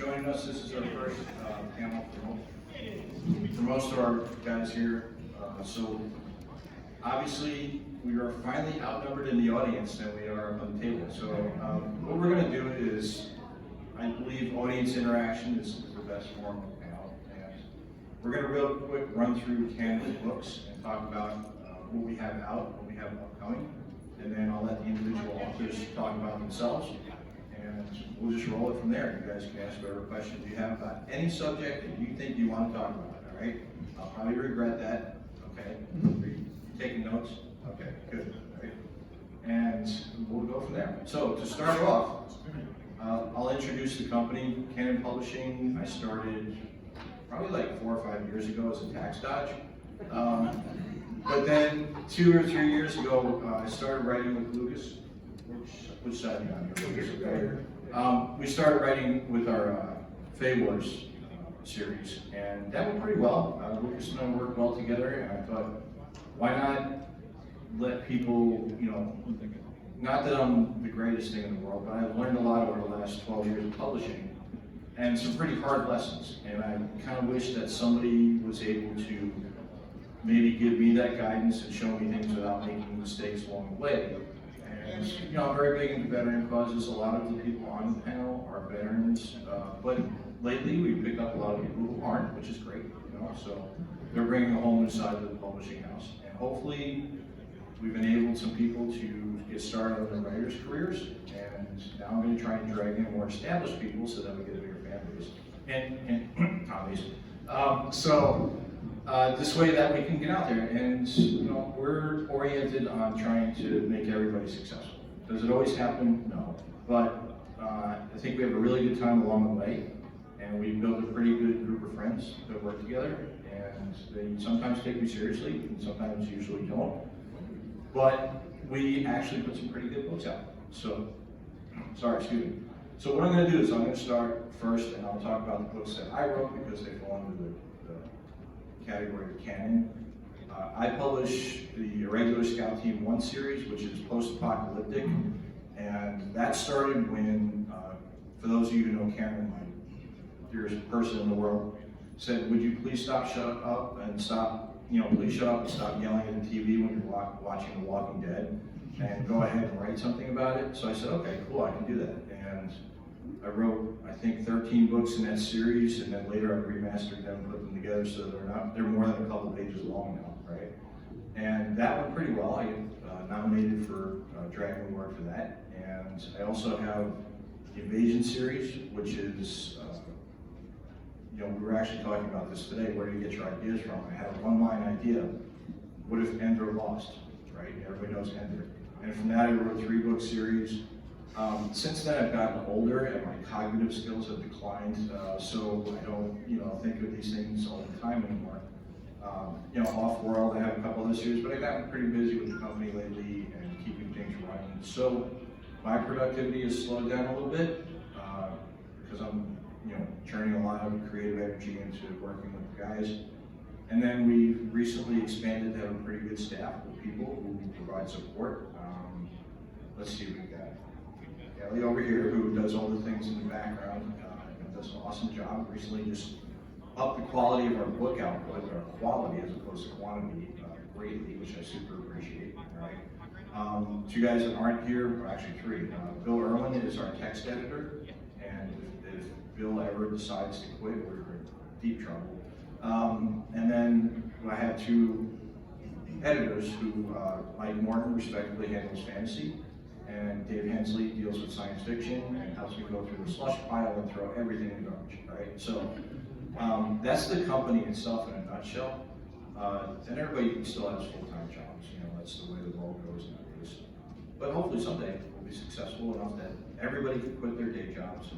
joining us. This is our first panel for most of our guys here. So obviously we are finally outnumbered in the audience than we are on the table. So what we're going to do is, I believe audience interaction is the best form of panel. And we're going to real quick run through Canada's books and talk about what we have out, what we have upcoming. And then I'll let the individual authors talk about themselves. And we'll just roll it from there. You guys can ask whatever questions you have about any subject that you think you want to talk about, all right? I'll probably regret that, okay? Are you taking notes? Okay, good, all right? And we'll go from there. So to start off, I'll introduce the company, Canon Publishing. I started probably like 4 or 5 years ago as a tax dodge. But then 2 or 3 years ago, I started writing with Lucas. Which side are you on here? Lucas, we started writing with our Fey Wars series, and that went pretty well. Lucas and I worked well together, and I thought, why not let people, you know, not that I'm the greatest thing in the world, but I've learned a lot over the last 12 years of publishing, and some pretty hard lessons. And I kind of wish that somebody was able to maybe give me that guidance and show me things without making mistakes along the way. And, you know, I'm very big into veteran causes. A lot of the people on the panel are veterans, but lately we've picked up a lot of people who aren't, which is great, you know, so they're bringing a whole new side to the publishing house. And hopefully we've enabled some people to get started on their writers' careers, and now I'm going to try and drag in more established people so that we get a bigger fan base. And obviously. This way that we can get out there, and you know, we're oriented on trying to make everybody successful. Does it always happen? No. But I think we have a really good time along the way, and we've built a pretty good group of friends that work together, and they sometimes take me seriously, and sometimes usually don't. But we actually put some pretty good books out. So, excuse me. So what I'm going to do is I'm going to start first, and I'll talk about the books that I wrote because they fall under the category of canon. I publish the Irregular Scout Team 1 series, which is post-apocalyptic, and that started when, for those of you who know Cameron, my dearest person in the world, said, would you please shut up and stop yelling at the TV when you're watching The Walking Dead, and go ahead and write something about it. So I said, okay, cool, I can do that. And I wrote, I think, 13 books in that series, and then later I remastered them and put them together so they're more than a couple pages long now, right? And that went pretty well. I got nominated for Dragon Award for that. And I also have the Invasion series, which is, you know, we were actually talking about this today. Where do you get your ideas from? I had a one-line idea. What if Ender lost, right? Everybody knows Ender. And from that I wrote a 3-book series. Since then I've gotten older and my cognitive skills have declined, so I don't, you know, think of these things all the time anymore. You know, off-world I have a couple other series, but I've gotten pretty busy with the company lately and keeping things running. So my productivity has slowed down a little bit because I'm, you know, churning a lot of creative energy into working with the guys. And then we recently expanded to have a pretty good staff of people who provide support. Let's see, we've got Ellie over here, who does all the things in the background and does an awesome job. Recently just upped the quality of our book output, or quality as opposed to quantity, greatly, which I super appreciate. All right. 2 guys that aren't here, or actually 3. Bill Irwin is our text editor, and if Bill ever decides to quit, we're in deep trouble. And then I have 2 editors who, Mike Morton respectively handles fantasy, and Dave Hensley deals with science fiction and helps me go through the slush pile and throw everything in garbage, right? So that's the company itself in a nutshell. And everybody still has full-time jobs, you know, that's the way the world goes nowadays. But hopefully someday we'll be successful enough that everybody can quit their day jobs.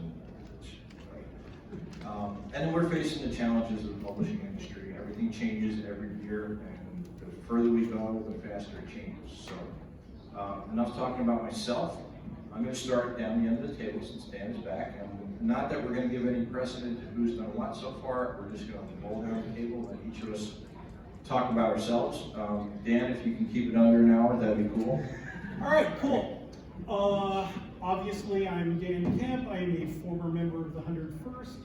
And then we're facing the challenges of the publishing industry. Everything changes every year, and the further we go, the faster it changes. So. Enough talking about myself. I'm going to start down the end of the table since Dan is back. And not that we're going to give any precedent to who's done what so far. We're just going to roll down the table and each of us talk about ourselves. Dan, if you can keep it under an hour, that'd be cool. All right, cool. Obviously, I'm Dan Kemp. I am a former member of the 101st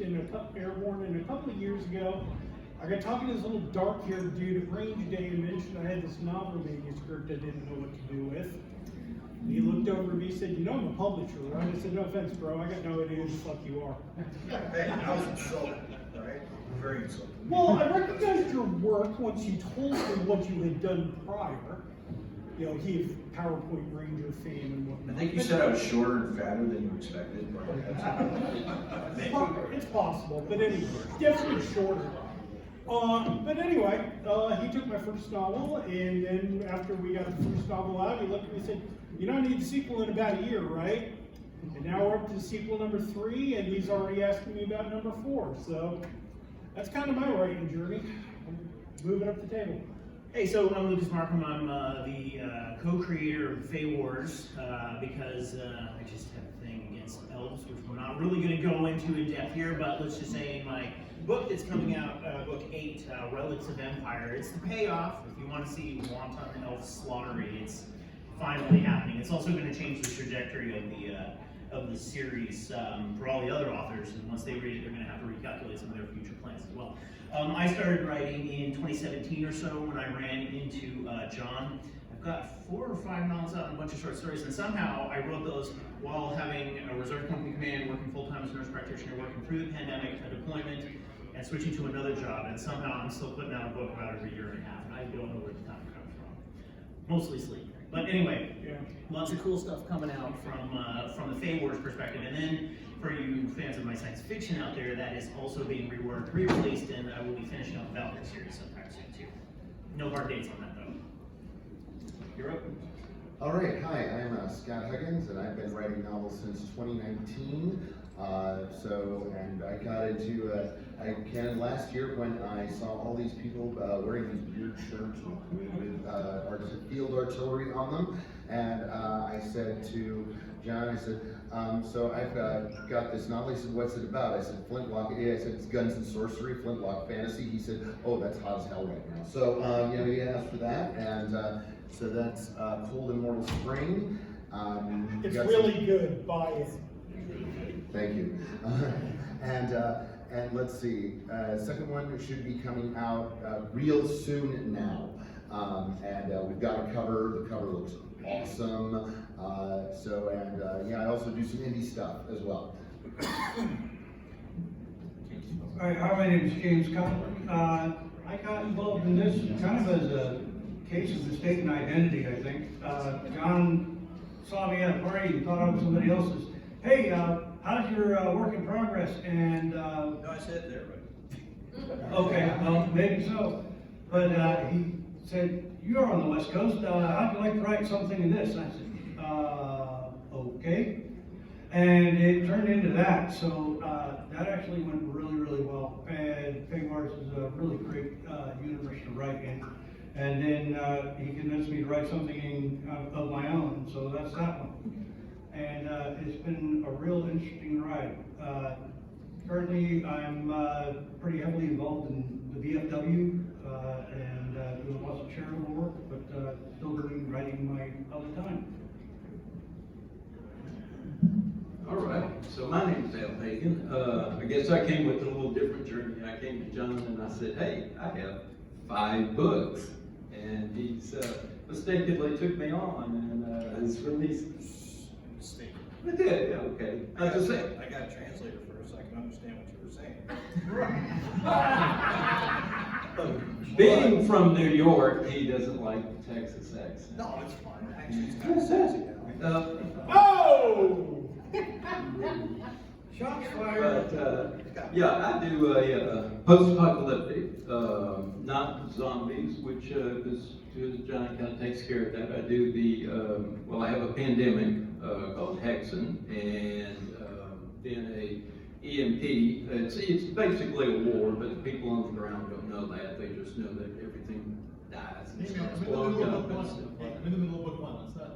Airborne, and a couple of years ago, I got talking to this little dark-haired dude at range day and mentioned I had this novel manuscript I didn't know what to do with. And he looked over at me and said, you know I'm a publisher, right? I said, no offense, bro, I got no idea who the fuck you are. Hey, I was insulted, all right? Very insulted. Well, I recognized your work once you told me what you had done prior. You know, he had PowerPoint Ranger fame and whatnot. I think you said I was shorter and fatter than you expected. It's possible, but anyway, definitely shorter. But anyway, he took my first novel, and then after we got the first novel out, he looked at me and said, you don't need the sequel in about a year, right? And now we're up to sequel number 3, and he's already asking me about number 4. So that's kind of my writing journey. I'm moving up the table. Hey, so I'm Lucas Markham. I'm the co-creator of Fey Wars because I just have a thing against elves, which we're not really going to go into in depth here, but let's just say in my book that's coming out, book 8, Relics of Empire, it's the payoff. If you want to see wanton elf slaughtery, it's finally happening. It's also going to change the trajectory of the series for all the other authors, and once they read it, they're going to have to recalculate some of their future plans as well. I started writing in 2017 or so when I ran into John. I've got 4 or 5 novels out and a bunch of short stories, and somehow I wrote those while having a reserve company command, working full-time as a nurse practitioner, working through the pandemic, a deployment, and switching to another job, and somehow I'm still putting out a book about every year and a half, and I don't know where the time comes from. Mostly sleep. But anyway, yeah, lots of cool stuff coming out from the Fey Wars perspective. And then for you fans of my science fiction out there, that is also being reworked, re-released, and I will be finishing up the Valkyrie series sometime soon too. No hard dates on that though. You're up. All right, hi, I'm Scott Huggins, and I've been writing novels since 2019. And I got into canon last year when I saw all these people wearing these weird shirts with field artillery on them, and I said to John, I said, so I've got this novel. He said, what's it about? I said, Flintlock. Yeah, I said, it's guns and sorcery, Flintlock fantasy. He said, oh, that's hot as hell right now. So, he asked for that, and so that's Cold and Mortal Spring. It's really good. Buy it. Thank you. And let's see, second one should be coming out real soon now. We've got a cover. The cover looks awesome. I also do some indie stuff as well. Hi, my name is James Cutler. I got involved in this kind of as a case of mistaken identity, I think. John saw me at a party and thought I was somebody else's. Hey, how's your work in progress? And No, I said there, right? okay, well, maybe so. But he said, you're on the West Coast. How'd you like to write something in this? And I said, okay. And it turned into that. So that actually went really, really well. And Fey Wars is a really great universe to write in. And then he convinced me to write something of my own. So that's that one. And it's been a real interesting ride. Currently, I'm pretty heavily involved in the VFW and doing lots of charitable work, but still doing writing my other time. All right, so my name is Al Hagan. I guess I came with a little different journey. I came to John and I said, hey, I have 5 books. And he's mistakenly took me on and has released. I did, yeah, okay. I got a translator first so I can understand what you were saying. Being from New York, he doesn't like the Texas accent. No, it's fine. Actually, it's kind of sassy now. Oh! Shots fired. But yeah, I do a post-apocalyptic, not zombies, which John kind of takes care of that. I do the I have a pandemic called Hexen, and then a EMP. It's basically a war, but the people on the ground don't know that. They just know that everything dies and gets blown up and stuff. I'm in the middle of book 1. Let's not.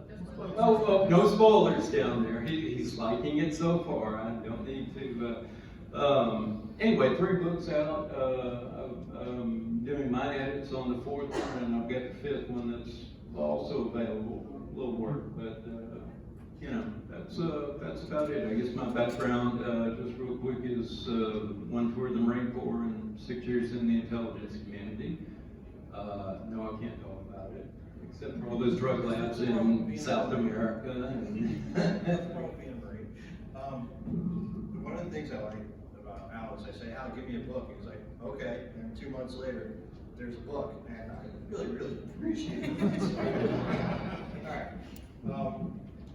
Oh, no spoilers down there. He's liking it so far. I don't need to. Anyway, 3 books out. I'm doing my edits on the 4th one, and I've got the 5th one that's also available. A little work, but you know, that's about it. I guess my background, just real quick, is 1 tour of the Marine Corps and 6 years in the intelligence community. No, I can't talk about it, except for all those drug labs in South America. And One of the things I like about Al is I say, Al, give me a book. He's like, okay. And 2 months later, there's a book, and I really appreciate it. All right.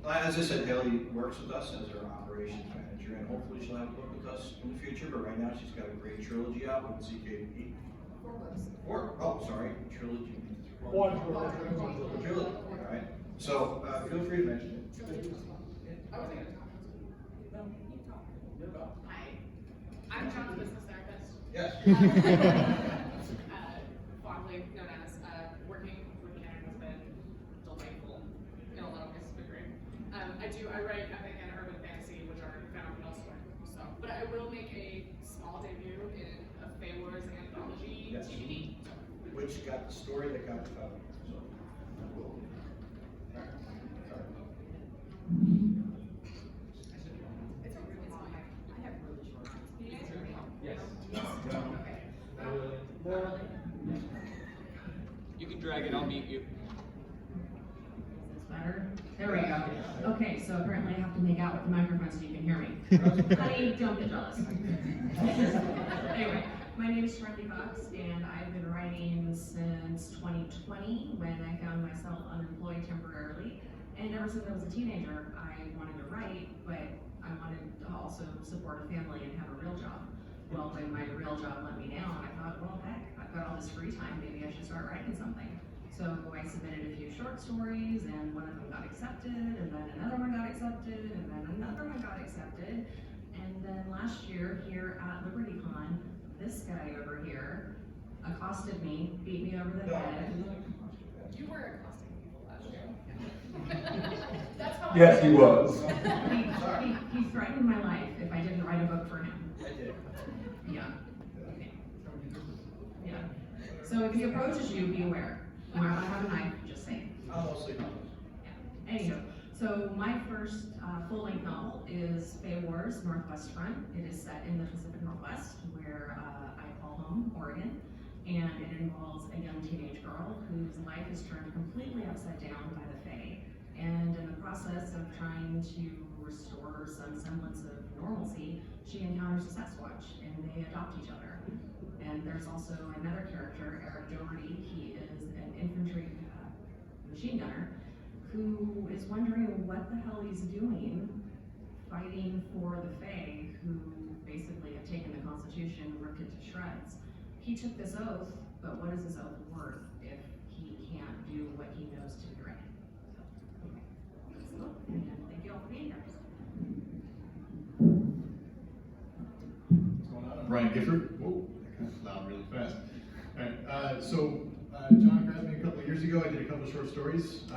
As I said, Haley works with us as our operations manager, and hopefully she'll have a book with us in the future. But right now, she's got a great trilogy out with CKP. 4 books. Sorry, trilogy. One. Trilogy. All right. So feel free to mention it. I was gonna talk. No, you talk. Hi, I'm John's business therapist. Yes. Fondly known as, working with Karen has been delightful in a lot of ways, it's been great. I write epic and urban fantasy, which are found elsewhere, so. But I will make a small debut in a Fey Wars anthology Yes. DVD. Which got the story that got the title. So, all right. Sorry. It's a really long, I have really short ones. Can you guys hear me? Yes. Okay. Not really. You can drag it, I'll mute you. Is this better? There we go. Okay, so apparently I have to make out with the microphone so you can hear me. Honey, don't get jealous. Anyway, my name is Shirley Fox, and I've been writing since 2020 when I found myself unemployed temporarily. And ever since I was a teenager, I wanted to write, but I wanted to also support a family and have a real job. Well, when my real job let me down, I thought, well, heck, I've got all this free time, maybe I should start writing something. So I submitted a few short stories, and one of them got accepted, and then another one got accepted, and then another one got accepted. And then last year, here at LibertyCon, this guy over here accosted me, beat me over the head. You were accosting people last year. That's how. Yes, he was. He threatened my life if I didn't write a book for him. I did. Yeah. Okay. Yeah. So if he approaches you, be aware. You might not have a knife, just saying. I'm mostly not. Yeah. Anywho, so my first full-length novel is Fey Wars, Northwest Front. It is set in the Pacific Northwest, where I call home, Oregon. And it involves a young teenage girl whose life is turned completely upside down by the Fae. And in the process of trying to restore some semblance of normalcy, she encounters a Sasquatch, and they adopt each other. And there's also another character, Eric Doherty. He is an infantry machine gunner who is wondering what the hell he's doing fighting for the Fae, who basically have taken the Constitution, ripped it to shreds. He took this oath, but what is his oath worth if he can't do what he knows to be right? So, and thank you all for being here. What's going on? I'm Brian Gifford. Whoa, that kind of loud really fast. All right, John grabbed me a couple of years ago. I did a couple of short stories, a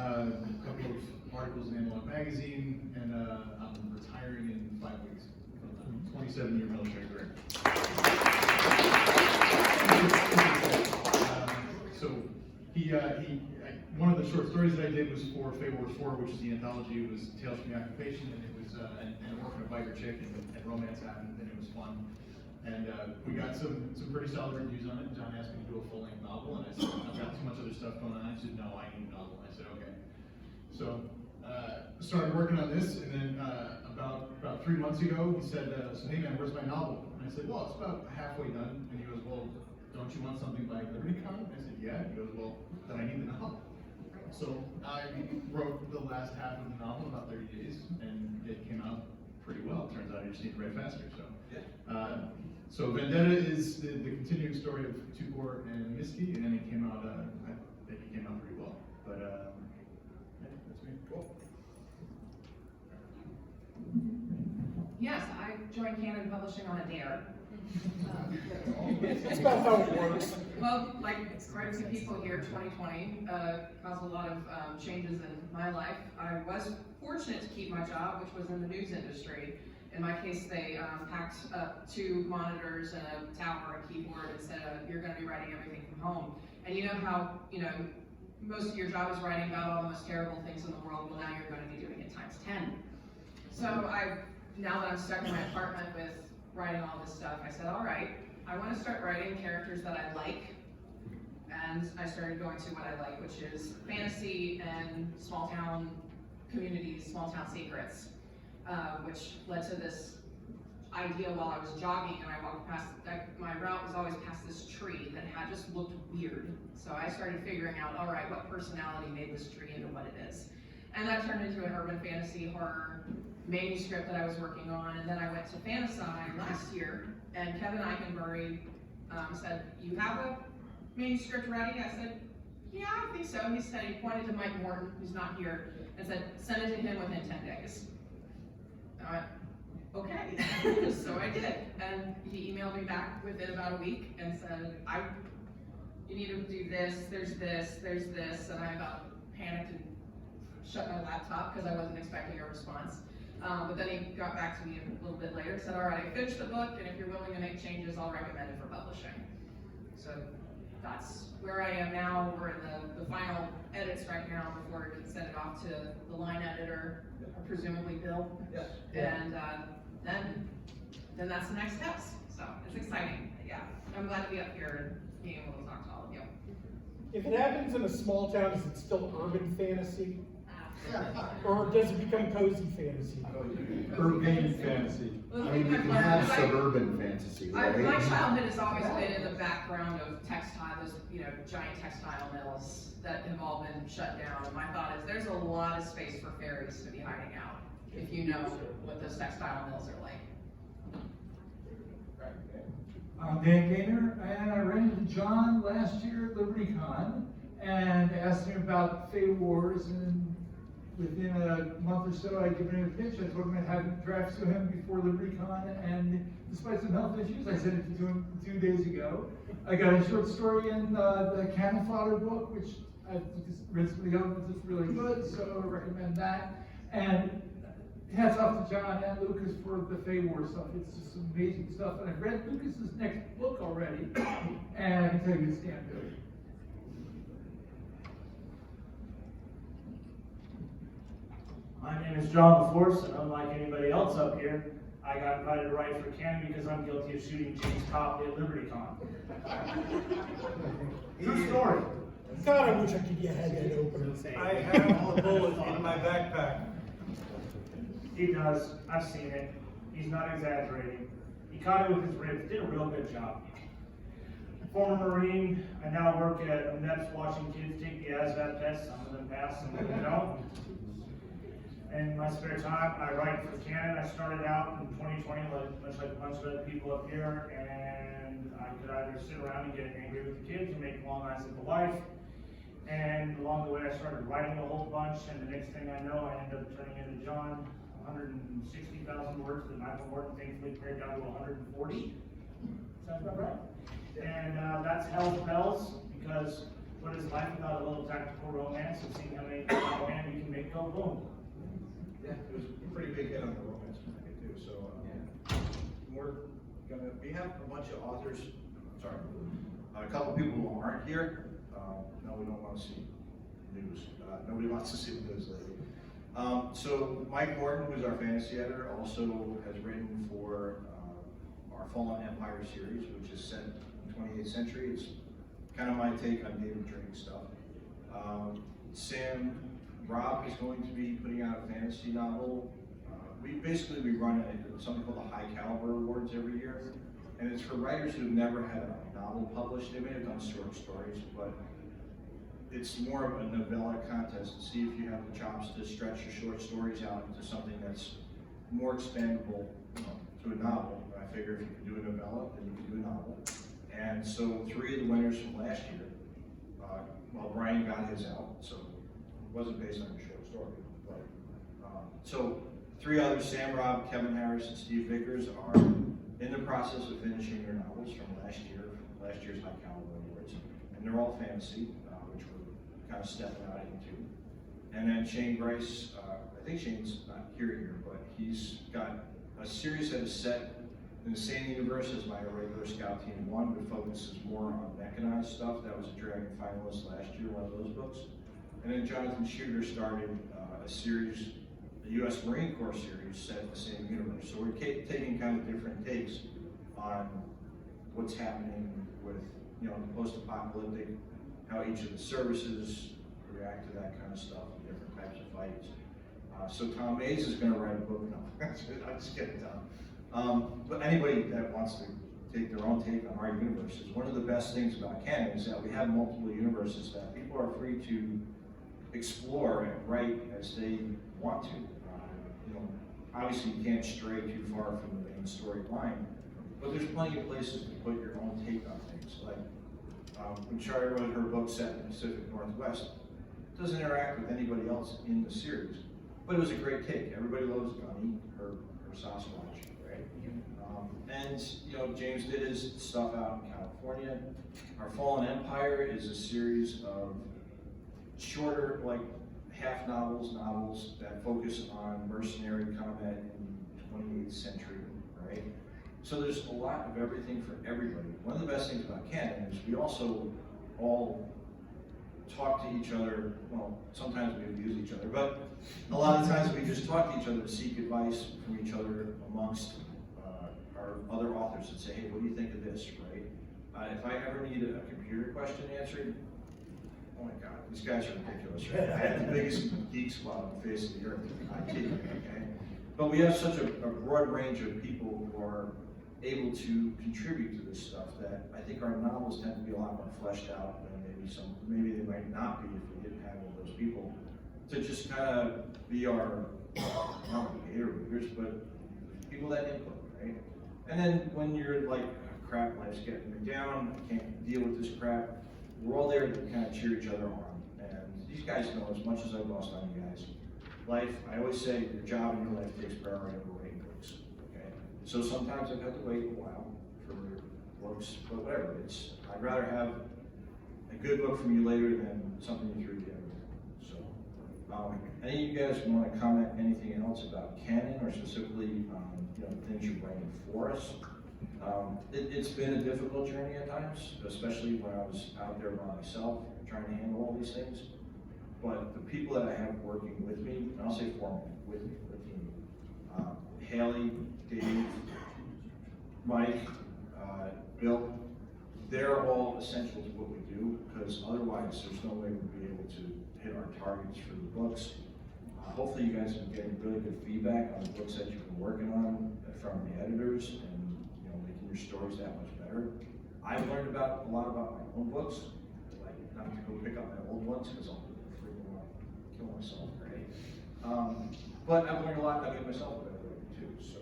couple of articles in Analog Magazine, and I'm retiring in 5 weeks from a 27-year military career. One of the short stories that I did was for Fey Wars 4, which is the anthology. It was Tales from the Occupation, and it was an orphan, a biker chick, and romance happened, and it was fun. And we got some pretty solid reviews on it. John asked me to do a full-length novel, and I said, I've got too much other stuff going on. He said, no, I need a novel. I said, okay. So started working on this, and then about 3 months ago, he said, so hey man, where's my novel? And I said, well, it's about halfway done. And he goes, well, don't you want something by LibertyCon? I said, yeah. He goes, well, then I need the novel. So I wrote the last half of the novel in about 30 days, and it came out pretty well. Turns out I just need to write faster. So, so Vendetta is the continuing story of Tukor and Misty, and it came out. I think it came out pretty well. But yeah, that's me. Cool. Yes, I joined Canon Publishing on a dare. That's about how it works. Well, like quite a few people here, 2020 caused a lot of changes in my life. I was fortunate to keep my job, which was in the news industry. In my case, they packed up 2 monitors and a tower and keyboard and said, you're going to be writing everything from home. And you know how, most of your job is writing about all the most terrible things in the world, well, now you're going to be doing it times 10. So now that I'm stuck in my apartment with writing all this stuff, I said, all right, I want to start writing characters that I like. And I started going to what I like, which is fantasy and small town communities, small town secrets, which led to this idea while I was jogging, and I walked past, my route was always past this tree that had just looked weird. So I started figuring out, all right, what personality made this tree into what it is. And that turned into an urban fantasy horror manuscript that I was working on, and then I went to Fantasy last year, and Kevin Eichenberry said, you have a manuscript ready? I said, yeah, I think so. He said, he pointed to Mike Morton, who's not here, and said, send it to him within 10 days. I went, okay, so I did. And he emailed me back within about a week and said, you need to do this, there's this, and I about panicked and shut my laptop because I wasn't expecting a response. But then he got back to me a little bit later and said, all right, I finished the book, and if you're willing to make changes, I'll recommend it for publishing. So that's where I am now. We're in the final edits right now before we can send it off to the line editor, presumably Bill. Yes. And then that's the next steps. So it's exciting. Yeah, I'm glad to be up here and being able to talk to all of you. If it happens in a small town, is it still urban fantasy? Or does it become cozy fantasy? Urban fantasy. Well, the I mean, thing you I've can learned have is suburban fantasy, right? my childhood has always been in the background of textile, those giant textile mills that have all been shut down. And my thought is there's a lot of space for fairies to be hiding out if you know what those textile mills are like. I'm Dan Gaynor, and I ran into John last year at LibertyCon and asked him about Fey Wars, and within a month or so I'd given him a pitch. I told him I'd have drafts to him before LibertyCon, and despite some health issues, I sent it to him 2 days ago. I got a short story in the Cannon Fodder book, which I've just read some of the other ones, it's really good, so I recommend that. And hats off to John and Lucas for the Fey War stuff. It's just some amazing stuff. And I've read Lucas's next book already, and I can tell you it's damn good. My name is John LaForce, and unlike anybody else up here, I got invited to write for Cannon because I'm guilty of shooting James Copley at LibertyCon. True story. God, I wish I could get that opener. I have a bullet in my backpack. He does. I've seen it. He's not exaggerating. He caught it with his ribs. Did a real good job. Former Marine. I now work at MEPS watching kids take the ASVAB test. Some of them pass, some of them don't. And in my spare time, I write for Cannon. I started out in 2020, much like a bunch of other people up here, and I could either sit around and get angry with the kids or make long nights of the life. And along the way, I started writing a whole bunch, and the next thing I know, I ended up turning into John. 160,000 words that Michael Morton thankfully pared down to 140. Sounds about right. And that's Hell's Bells, because what is life without a little tactical romance and seeing how many man we can make go boom. Yeah, it was a pretty big hit on the romance market too, so, we have a bunch of authors, a couple people who aren't here. No, we don't want to see news. Nobody wants to see the news lately. So Mike Morton, who's our fantasy editor, also has written for our Fallen Empire series, which is set in the 28th century. It's kind of my take on David Drake stuff. Sam Robb is going to be putting out a fantasy novel. We run something called the High Caliber Awards every year, and it's for writers who've never had a novel published. They may have done short stories, but it's more of a novella contest to see if you have the chops to stretch your short stories out into something that's more expandable, to a novel. And I figure if you can do a novella, then you can do a novel. And so 3 of the winners from last year, Brian got his out, so it wasn't based on a short story. But, so 3 others, Sam Robb, Kevin Harris, and Steve Vickers, are in the process of finishing their novels from last year's High Caliber Awards. And they're all fantasy, which we're kind of stepping out into. And then Shane Grice, I think Shane's not here, but he's got a series that is set in the same universe as my regular Scout Team 1, but focuses more on mechanized stuff. That was a Dragon finalist last year, one of those books. And then Jonathan Shooter started a series, the U.S. Marine Corps series set in the same universe. So we're taking kind of different takes on what's happening with, you know, the post-apocalyptic, how each of the services react to that kind of stuff, different types of fights. So Tom Mays is going to write a book. No, I'm just kidding, Tom. But anybody that wants to take their own take on our universes, one of the best things about canon is that we have multiple universes that people are free to explore and write as they want to. You know, obviously you can't stray too far from the main storyline, but there's plenty of places to put your own take on things. Like when Shari wrote her book set in the Pacific Northwest, it doesn't interact with anybody else in the series, but it was a great take. Everybody loves Gunny, her Sasquatch, right? And you know, James did his stuff out in California. Our Fallen Empire is a series of shorter, like half novels that focus on mercenary combat in the 28th century, right? So there's a lot of everything for everybody. One of the best things about canon is we also all talk to each other. Well, sometimes we abuse each other, but a lot of times we just talk to each other to seek advice from each other amongst our other authors and say, hey, what do you think of this, right? If I ever need a computer question answered, oh my God, these guys are ridiculous, right? I have the biggest geek squad on the face of the earth, IT, okay? But we have such a broad range of people who are able to contribute to this stuff that I think our novels tend to be a lot more fleshed out than maybe they might not be if we didn't have all those people to just kind of be our, not hater readers, but people that input, right? And then when you're like, crap, life's getting me down, I can't deal with this crap, we're all there to kind of cheer each other on. And these guys know as much as I've lost on you guys. Life, I always say, your job in your life takes priority over writing books, okay? So sometimes I've had to wait a while for books, but whatever, I'd rather have a good book from you later than something you threw together. So, any of you guys want to comment anything else about canon or specifically, you know, things you're writing for us? It's been a difficult journey at times, especially when I was out there by myself trying to handle all these things. But the people that I have working with me, and I'll say for me, with me, the team, Haley, Dave, Mike, Bill, they're all essential to what we do, because otherwise there's no way we'd be able to hit our targets for the books. Hopefully you guys have been getting really good feedback on the books that you've been working on from the editors, and you know, making your stories that much better. I've learned a lot about my own books, like not to go pick up my old ones because I'll freaking want to kill myself, right? But I've learned a lot about getting myself a better writer too. So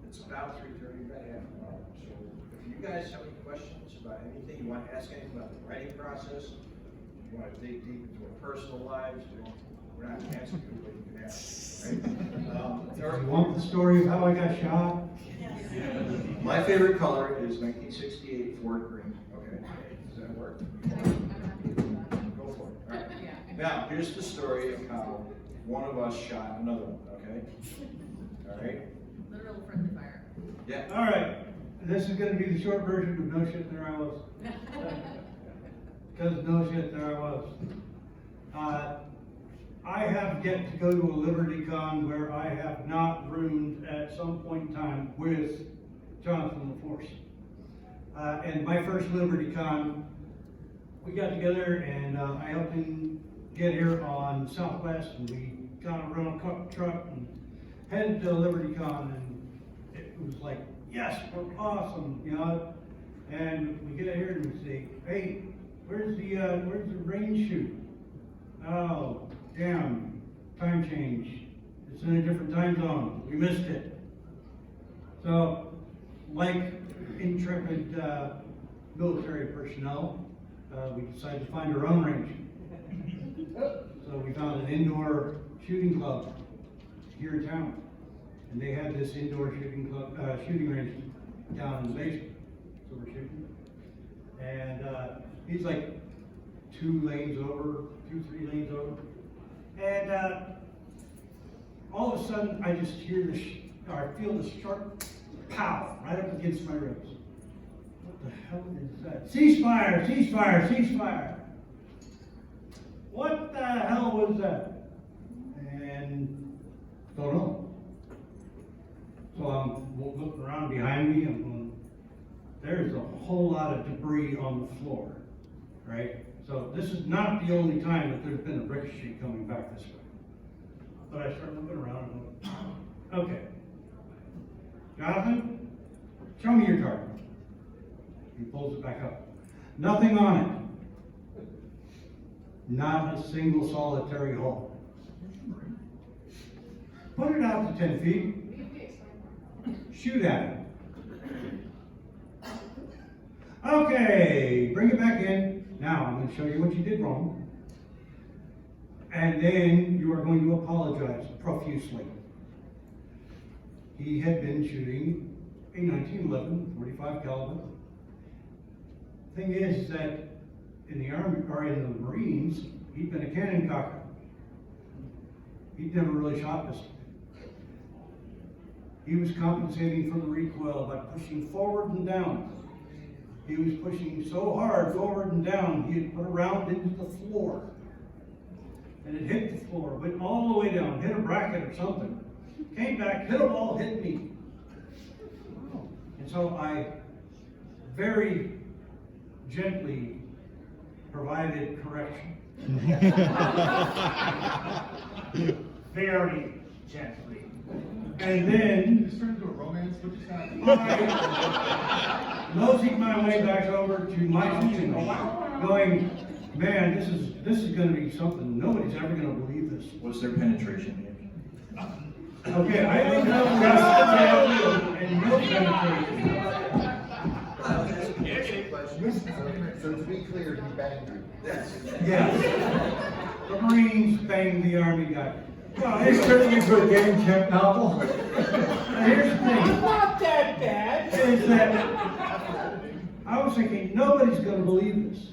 it's about 3:30 right now. So if you guys have any questions about anything, you want to ask anything about the writing process, you want to dig deep into our personal lives, we're not answering you, but you can ask, right? Do you want the story of how I got shot? My favorite color is 1968 Ford green. Okay, does that work? Go for it. All right. Now, here's the story of how one of us shot another one, okay? All right? Literal friendly fire. Yeah. All right, this is gonna be the short version of no shit, there I was. Because no shit, there I was. I have yet to go to a LibertyCon where I have not roomed at some point in time with Jonathan LaForce. And my first LibertyCon, we got together and I helped him get here on Southwest, and we got a rental truck and headed to LibertyCon, and it was like, yes, we're awesome, you know. And we get here and we say, hey, where's the rain chute? Oh, damn, time change. It's in a different time zone. We missed it. So, like intrepid military personnel, we decided to find our own range. So we found an indoor shooting club here in town, and they had this indoor shooting range down in the basement. So we're shooting, and he's like 2 lanes over, 3 lanes over, and all of a sudden I just hear this I feel the sharp pow right up against my ribs. What the hell is that? Ceasefire, ceasefire, ceasefire. What the hell was that? And don't know. So I'm looking around behind me and going, there's a whole lot of debris on the floor, right? So this is not the only time that there's been a ricochet coming back this way. But I start looking around and going, okay. Jonathan, show me your target. He pulls it back up. Nothing on it. Not a single solitary hole. Put it out to 10 feet. Shoot at it. Okay, bring it back in. Now I'm going to show you what you did wrong. And then you are going to apologize profusely. He had been shooting a 1911 45 caliber. Thing is that in the Army, or in the Marines, he'd been a cannon cocker. He'd never really shot this. He was compensating for the recoil by pushing forward and down. He was pushing so hard forward and down, he had put a round into the floor. And it hit the floor, went all the way down, hit a bracket or something. Came back, hit a wall, hit me. And so I very gently provided correction. Very gently. And then This turned into a romance, what just happened? I moseyed my way back over to my section, going, man, this is gonna be something, nobody's ever gonna believe this. What's their penetration maybe? Okay, I don't know and no penetration. So to be clear, he banged you. Yes. The Marines banged the Army guy. Well, It's turning into a gang camp novel. here's the thing. Not that bad. Is that I was thinking, nobody's gonna believe this.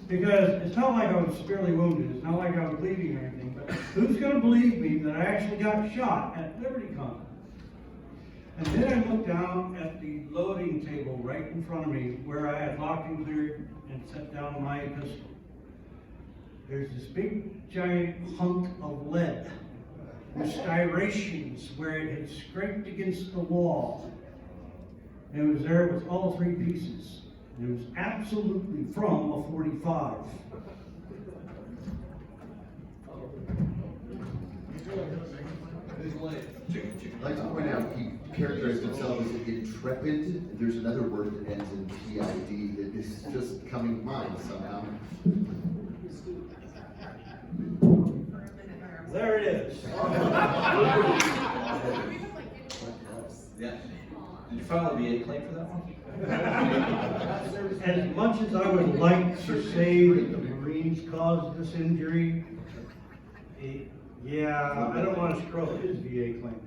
Because it's not like I was severely wounded, it's not like I was bleeding or anything, but who's gonna believe me that I actually got shot at LibertyCon? And then I looked down at the loading table right in front of me where I had locked and cleared and set down my pistol. There's this big giant hunk of lead with striations where it had scraped against the wall. And it was there with all three pieces. It was absolutely from a 45. I'd like to point out, he characterized himself as intrepid. There's another word that ends in PID that is just coming to mind somehow. There it is. Yeah. Did you file a VA claim for that one? As much as I would like to say that the Marines caused this injury, yeah, I don't want to screw up his VA claim.